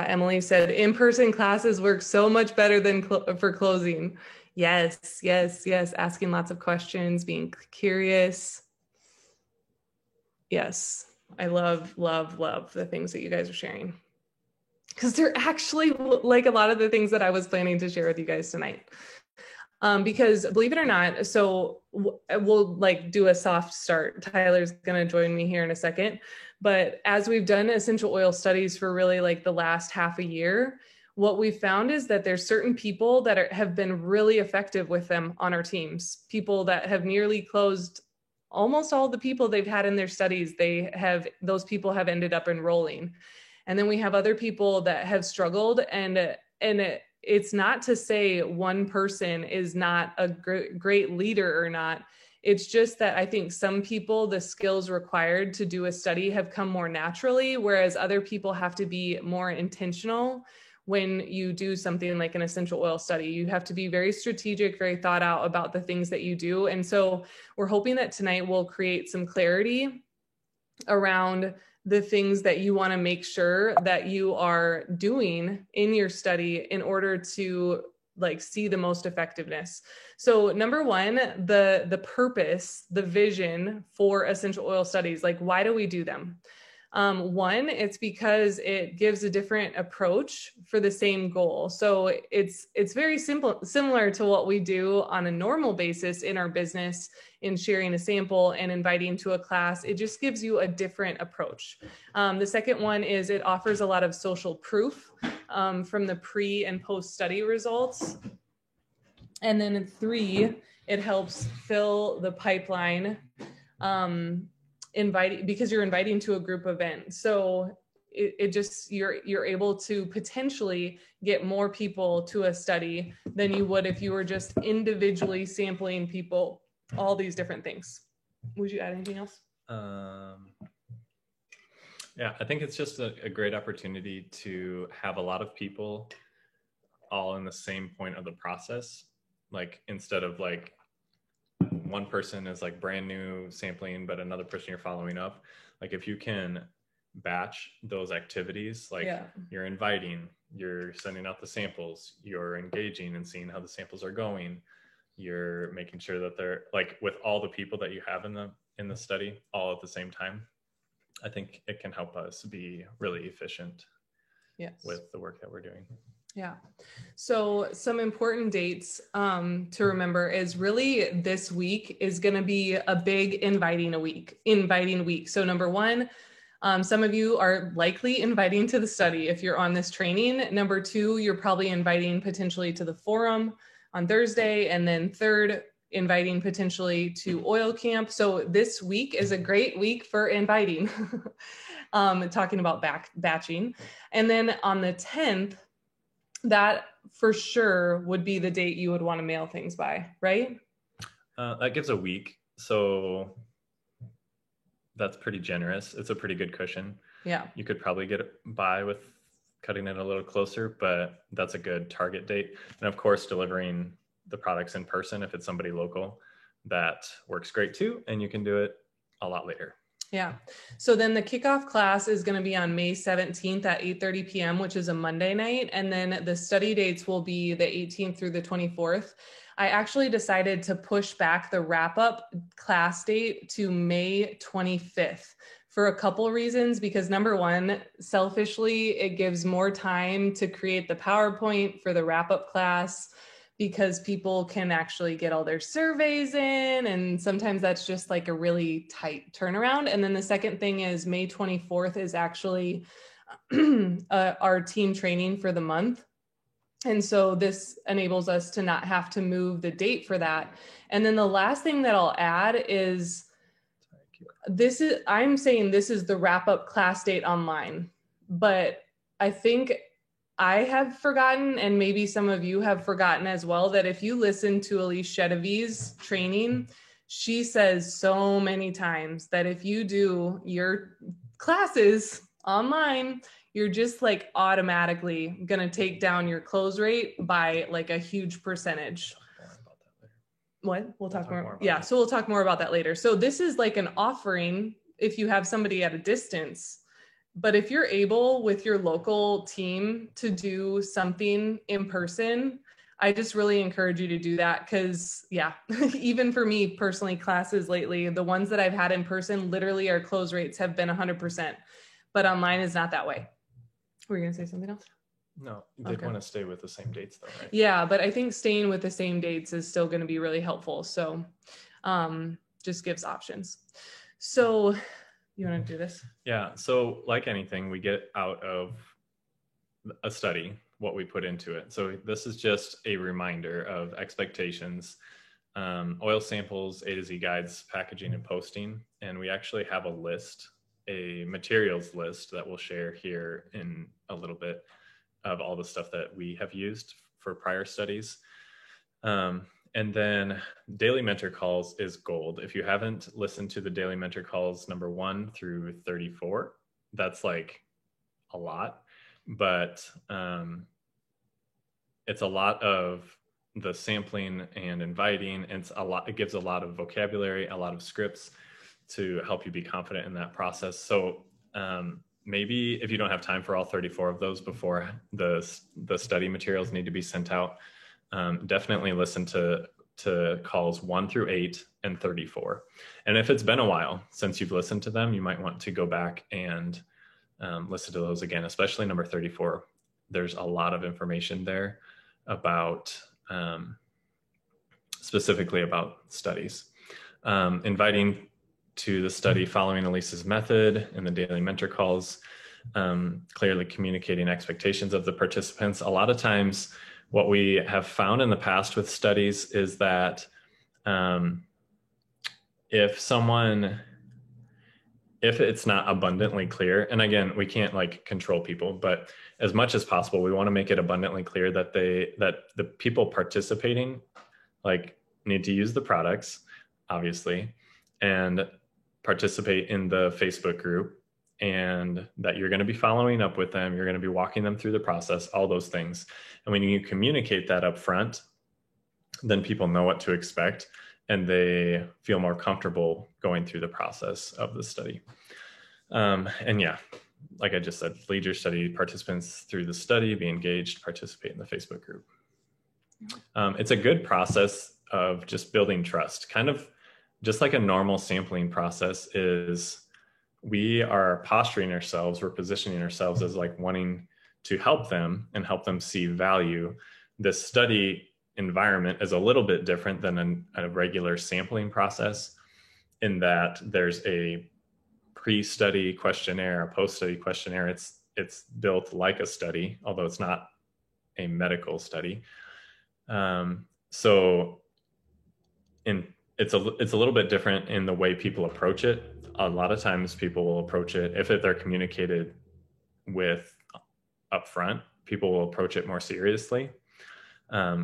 Emily said, in-person classes work so much better than for closing. Yes, yes, yes. Asking lots of questions, being curious. Yes, I love, love, love the things that you guys are sharing. Because they're actually like a lot of the things that I was planning to share with you guys tonight. Because believe it or not, so we'll like do a soft start. Tyler's going to join me here in a second. But as we've done essential oil studies for really like the last half a year, what we found is that there's certain people that have been really effective with them on our teams. People that have nearly closed almost all the people they've had in their studies. Those people have ended up enrolling. And then we have other people that have struggled, and it's not to say one person is not a great leader or not. It's just that I think some people, the skills required to do a study have come more naturally, whereas other people have to be more intentional. When you do something like an essential oil study, you have to be very strategic, very thought out about the things that you do. And so we're hoping that tonight will create some clarity around the things that you want to make sure that you are doing in your study in order to like see the most effectiveness. So number one, the purpose, the vision for essential oil studies, like why do we do them? One, it's because it gives a different approach for the same goal. So it's very similar to what we do on a normal basis in our business, in sharing a sample and inviting to a class. It just gives you a different approach. The second one is it offers a lot of social proof from the pre and post study results. And then three, it helps fill the pipeline because you're inviting to a group event. So it just, you're able to potentially get more people to a study than you would if you were just individually sampling people, all these different things. Would you add anything else? Yeah, I think it's just a great opportunity to have a lot of people all in the same point of the process. Like instead of like one person is like brand new sampling, but another person you're following up. Like if you can batch those activities, like you're inviting, you're sending out the samples, you're engaging and seeing how the samples are going, you're making sure that they're like with all the people that you have in the study all at the same time. I think it can help us be really efficient with the work that we're doing. Yeah. So some important dates to remember is really this week is going to be a big inviting week. So number one, some of you are likely inviting to the study if you're on this training. Number two, you're probably inviting potentially to the forum on Thursday. And then third, inviting potentially to oil camp. So this week is a great week for inviting, talking about batching. And then on the 10th, that for sure would be the date you would want to mail things by, right? That gives a week. So that's pretty generous. It's a pretty good cushion. Yeah. You could probably get by with cutting it a little closer, but that's a good target date. And of course, delivering the products in person, if it's somebody local, that works great too. And you can do it a lot later. Yeah. So then the kickoff class is going to be on May 17th at 8:30 p.m., which is a Monday night. And then the study dates will be the 18th through the 24th. I actually decided to push back the wrap-up class date to May 25th for a couple reasons, because number one, selfishly, it gives more time to create the PowerPoint for the wrap-up class, because people can actually get all their surveys in, and sometimes that's just like a really tight turnaround. And then the second thing is May 24th is actually our team training for the month. And so this enables us to not have to move the date for that. And then the last thing that I'll add is I'm saying this is the wrap-up class date online, but I think I have forgotten, and maybe some of you have forgotten as well, that if you listen to Elise Chedevy's training, she says so many times that if you do your classes online, you're just like automatically going to take down your close rate by like a huge percentage. What? We'll talk more. Yeah. So we'll talk more about that later. So this is like an offering. If you have somebody at a distance, But if you're able with your local team to do something in person, I just really encourage you to do that. Because yeah, even for me personally, classes lately, the ones that I've had in person, literally our close rates have been 100%, but online is not that way. Were you gonna say something else? No, they'd want to stay with the same dates though, right? Yeah, but I think staying with the same dates is still going to be really helpful. So just gives options. So you want to do this? Yeah, so like anything, we get out of a study what we put into it. So this is just a reminder of expectations, oil samples, A to Z guides, packaging and posting. And we actually have a list, a materials list that we'll share here in a little bit of all the stuff that we have used for prior studies. And then daily mentor calls is gold. If you haven't listened to the daily mentor calls number 1 through 34, that's like a lot, but it's a lot of the sampling and inviting. And it gives a lot of vocabulary, a lot of scripts to help you be confident in that process. So maybe if you don't have time for all 34 of those before the study materials need to be sent out, definitely listen to calls 1 through 8 and 34. And if it's been a while since you've listened to them, you might want to go back and listen to those again, especially number 34. There's a lot of information there about specifically about studies. Inviting to the study following Elise's method and the daily mentor calls, clearly communicating expectations of the participants. A lot of times what we have found in the past with studies is that if it's not abundantly clear, and again, we can't like control people, but as much as possible, we want to make it abundantly clear that the people participating like need to use the products, obviously, and participate in the Facebook group, and that you're going to be following up with them. You're going to be walking them through the process, all those things. And when you communicate that up front, then people know what to expect and they feel more comfortable going through the process of the study. And yeah, like I just said, lead your study participants through the study, be engaged, participate in the Facebook group. It's a good process of just building trust, kind of just like a normal sampling process is. We are posturing ourselves, we're positioning ourselves as like wanting to help them and help them see value. This study environment is a little bit different than a regular sampling process in that there's a pre-study questionnaire, a post-study questionnaire. It's built like a study, although it's not a medical study. So it's a little bit different in the way people approach it. A lot of times people will approach it, if they're communicated with upfront, people will approach it more seriously,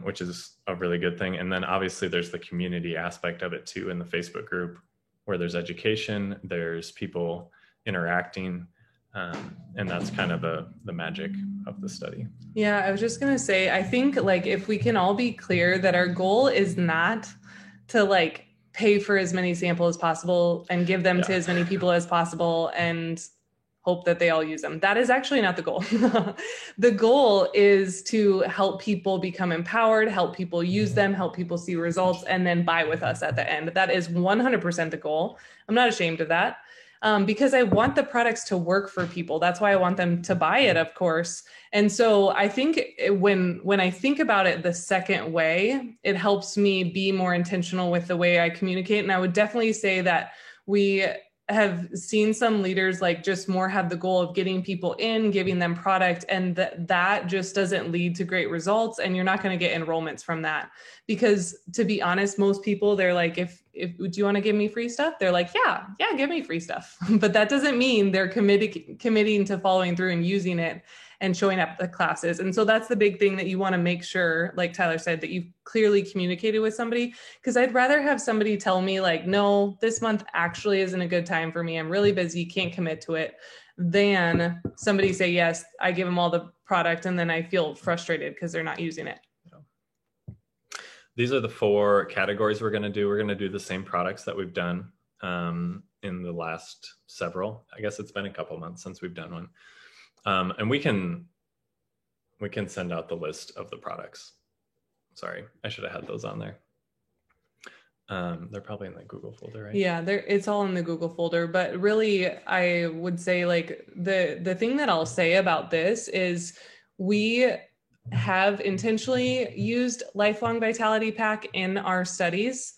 which is a really good thing. And then obviously there's the community aspect of it too in the Facebook group, where there's education, there's people interacting, and that's kind of the magic of the study. Yeah, I was just gonna say, I think like if we can all be clear that our goal is not to like pay for as many samples as possible and give them to as many people as possible and hope that they all use them. That is actually not the goal. The goal is to help people become empowered, help people use them, help people see results, and then buy with us at the end. That is 100% the goal. I'm not ashamed of that. Because I want the products to work for people. That's why I want them to buy it, of course. And so I think when I think about it the second way, it helps me be more intentional with the way I communicate. And I would definitely say that we have seen some leaders like just more have the goal of getting people in, giving them product, and that just doesn't lead to great results. And you're not going to get enrollments from that, because to be honest, most people, they're like, if do you want to give me free stuff? They're like, yeah, give me free stuff. But that doesn't mean they're committing to following through and using it and showing up at the classes. And so that's the big thing that you want to make sure, like Tyler said, that you've clearly communicated with somebody. Because I'd rather have somebody tell me like, no, this month actually isn't a good time for me, I'm really busy, can't commit to it, than somebody say, yes, I give them all the product and then I feel frustrated because they're not using it. These are the 4 categories we're going to do. We're going to do the same products that we've done. in the last several. I guess it's been a couple months since we've done one. And we can send out the list of the products. Sorry, I should have had those on there. They're probably in the Google folder, right? Yeah, it's all in the Google folder. But really, I would say like the thing that I'll say about this is we have intentionally used Lifelong Vitality Pack in our studies.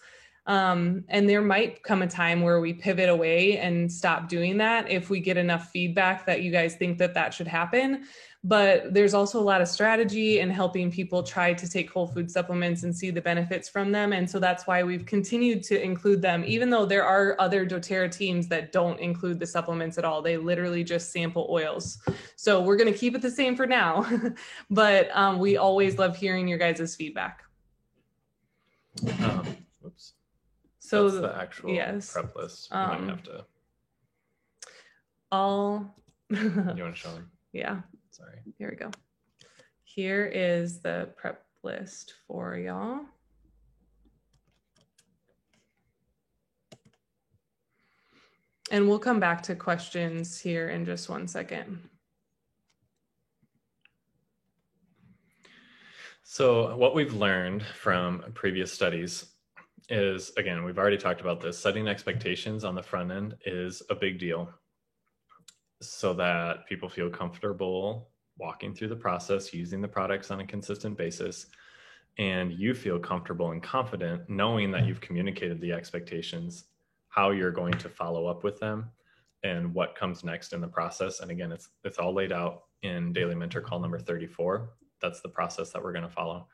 And there might come a time where we pivot away and stop doing that if we get enough feedback that you guys think that that should happen. But there's also a lot of strategy in helping people try to take whole food supplements and see the benefits from them. And so that's why we've continued to include them, even though there are other doTERRA teams that don't include the supplements at all. They literally just sample oils. So we're going to keep it the same for now, but we always love hearing your guys' feedback. Oops. So that's the actual prep list. You might have to. You want to show them? Yeah. Sorry. Here we go. Here is the prep list for y'all. And we'll come back to questions here in just one second. So what we've learned from previous studies is, again, we've already talked about this, setting expectations on the front end is a big deal so that people feel comfortable walking through the process, using the products on a consistent basis, and you feel comfortable and confident knowing that you've communicated the expectations, how you're going to follow up with them, and what comes next in the process. And again, it's all laid out in Daily Mentor Call number 34. That's the process that we're going to follow.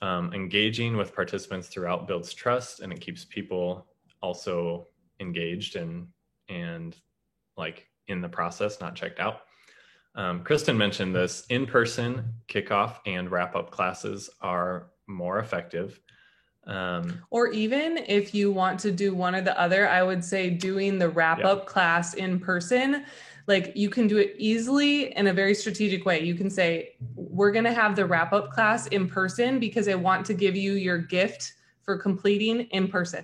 Engaging with participants throughout builds trust, and it keeps people also engaged and like in the process, not checked out. Kristen mentioned this, in-person kickoff and wrap-up classes are more effective. Or even if you want to do one or the other, I would say doing the wrap-up class in person, like you can do it easily in a very strategic way. You can say, we're going to have the wrap-up class in person because I want to give you your gift for completing in person.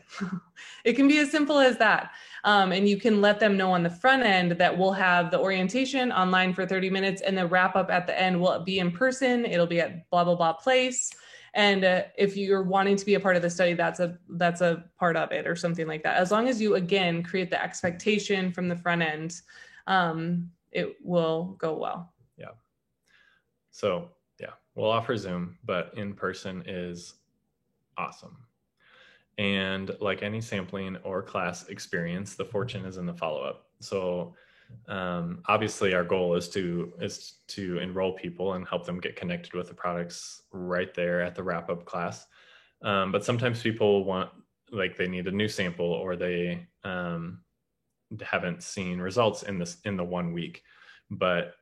It can be as simple as that. And you can let them know on the front end that we'll have the orientation online for 30 minutes and the wrap up at the end will be in person. It'll be at blah, blah, blah place. And if you're wanting to be a part of the study, that's a part of it or something like that. As long as you, again, create the expectation from the front end, it will go well. Yeah. So yeah, we'll offer Zoom, but in person is awesome. And like any sampling or class experience, the fortune is in the follow-up. So obviously our goal is to enroll people and help them get connected with the products right there at the wrap-up class. But sometimes people want, like they need a new sample or they haven't seen results in the 1 week. But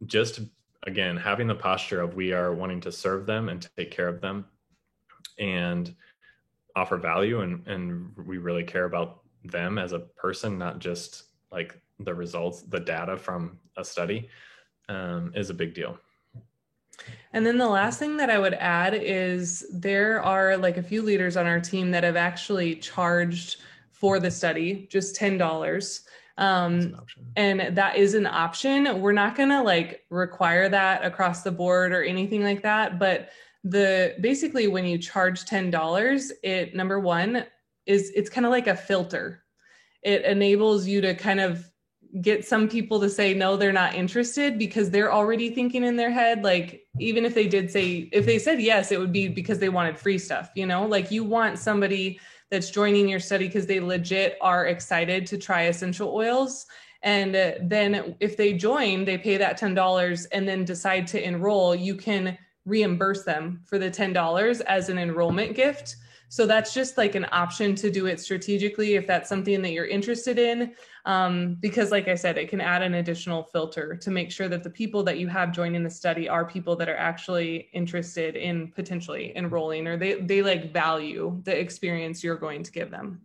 just again, having the posture of we are wanting to serve them and take care of them and offer value, and we really care about them as a person, not just like the results, the data from a study, is a big deal. And then the last thing that I would add is there are like a few leaders on our team that have actually charged for the study, just $10. And that is an option. We're not going to like require that across the board or anything like that, but basically when you charge $10, it, number one, it's kind of like a filter. It enables you to kind of get some people to say, no, they're not interested because they're already thinking in their head. Like, even if they said yes, it would be because they wanted free stuff, like you want somebody that's joining your study because they legit are excited to try essential oils. And then if they join, they pay that $10 and then decide to enroll, you can reimburse them for the $10 as an enrollment gift. So that's just like an option to do it strategically if that's something that you're interested in. Because like I said, it can add an additional filter to make sure that the people that you have joining the study are people that are actually interested in potentially enrolling, or they like value the experience you're going to give them.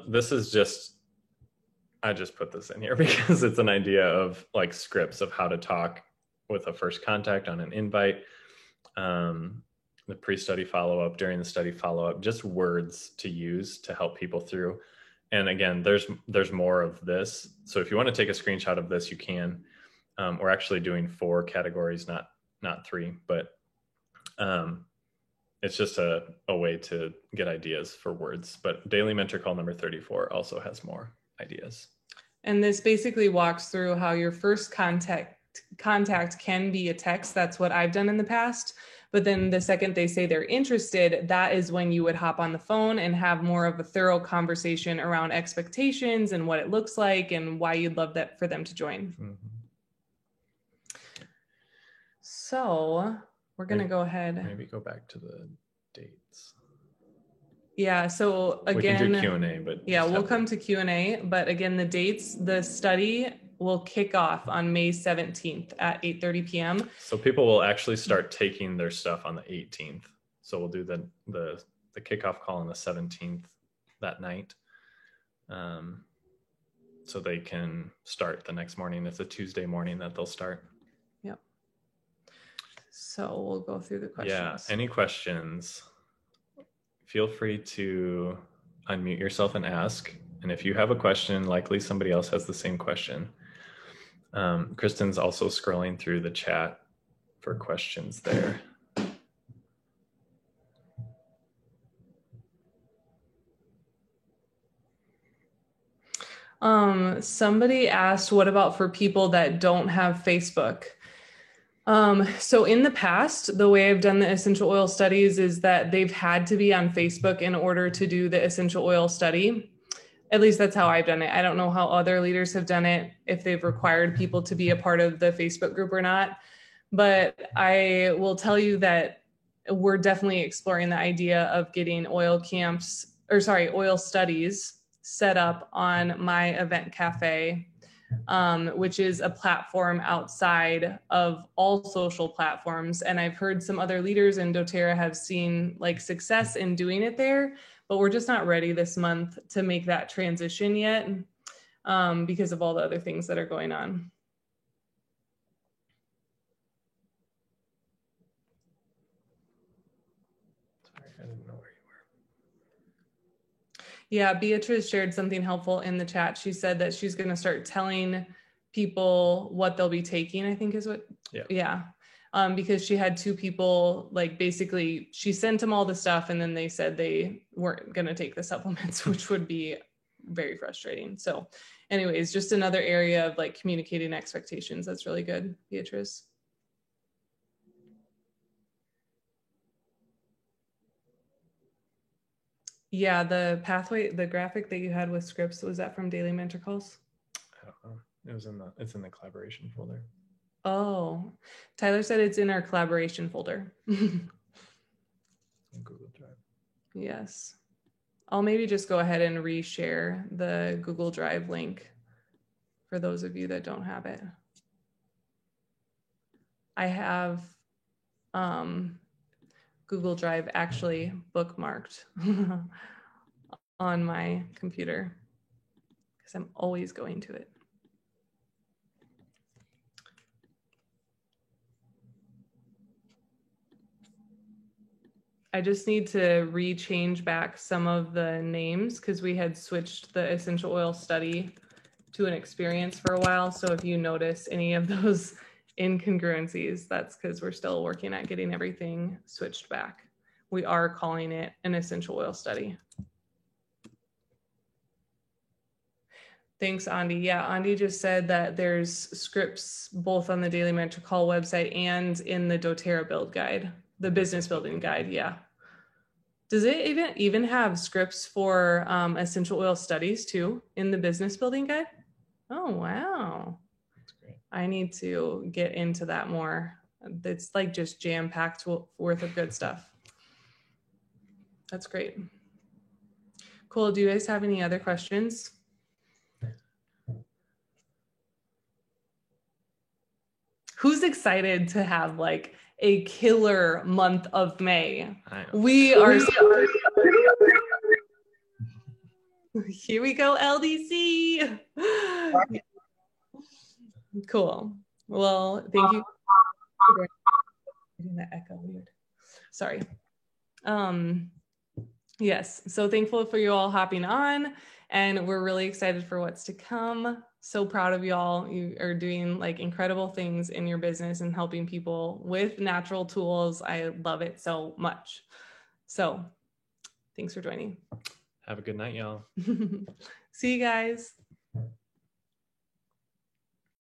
This is just, I just put this in here because it's an idea of like scripts of how to talk with a first contact on an invite. the pre-study follow-up, during the study follow-up, just words to use to help people through. And again, there's more of this. So if you want to take a screenshot of this, you can. We're actually doing 4 categories, not 3, but it's just a way to get ideas for words. But Daily Mentor Call number 34 also has more ideas. And this basically walks through how your first contact can be a text. That's what I've done in the past. But then the second they say they're interested, that is when you would hop on the phone and have more of a thorough conversation around expectations and what it looks like and why you'd love that for them to join. Mm-hmm. So we're going to go ahead. Maybe go back to the dates. Yeah. So again, we can do Q&A, but yeah, we'll come to Q&A. But again, the dates, the study will kick off on May 17th at 8:30 p.m. So people will actually start taking their stuff on the 18th. So we'll do the kickoff call on the 17th that night. So they can start the next morning. It's a Tuesday morning that they'll start. Yep. So we'll go through the questions. Yeah. Any questions? Feel free to unmute yourself and ask. And if you have a question, likely somebody else has the same question. Kristen's also scrolling through the chat for questions there. Somebody asked, what about for people that don't have Facebook? So in the past, the way I've done the essential oil studies is that they've had to be on Facebook in order to do the essential oil study. At least that's how I've done it. I don't know how other leaders have done it, if they've required people to be a part of the Facebook group or not. But I will tell you that we're definitely exploring the idea of getting oil studies set up on My Event Cafe, which is a platform outside of all social platforms. And I've heard some other leaders in doTERRA have seen like success in doing it there, but we're just not ready this month to make that transition yet because of all the other things that are going on. Sorry, I didn't know where you were. Yeah, Beatrice shared something helpful in the chat. She said that she's going to start telling people what they'll be taking, I think is what, yeah. Because she had 2 people, like basically she sent them all the stuff and then they said they weren't going to take the supplements, which would be very frustrating. So anyways, just another area of like communicating expectations. That's really good, Beatrice. Yeah, the pathway, the graphic that you had with scripts, was that from Daily Mentor Calls? I don't know. It's in the collaboration folder. Oh, Tyler said it's in our collaboration folder. In Google Drive. Yes. I'll maybe just go ahead and reshare the Google Drive link for those of you that don't have it. I have Google Drive actually bookmarked on my computer because I'm always going to it. I just need to rechange back some of the names because we had switched the essential oil study to an experience for a while. So if you notice any of those incongruencies, that's because we're still working at getting everything switched back. We are calling it an essential oil study. Thanks, Andy. Yeah, Andy just said that there's scripts both on the Daily Mentor Call website and in the doTERRA build guide, the business building guide. Yeah. Does it even have scripts for essential oil studies too in the business building guide? Oh, wow. That's great. I need to get into that more. It's like just jam-packed worth of good stuff. That's great. Cool. Do you guys have any other questions? Who's excited to have like a killer month of May? We are. Here we go, LDC. Cool. Well, thank you. That echo weird. Sorry. Yes. So thankful for you all hopping on, and we're really excited for what's to come. So proud of y'all. You are doing like incredible things in your business and helping people with natural tools. I love it so much. So thanks for joining. Have a good night, y'all. See you guys.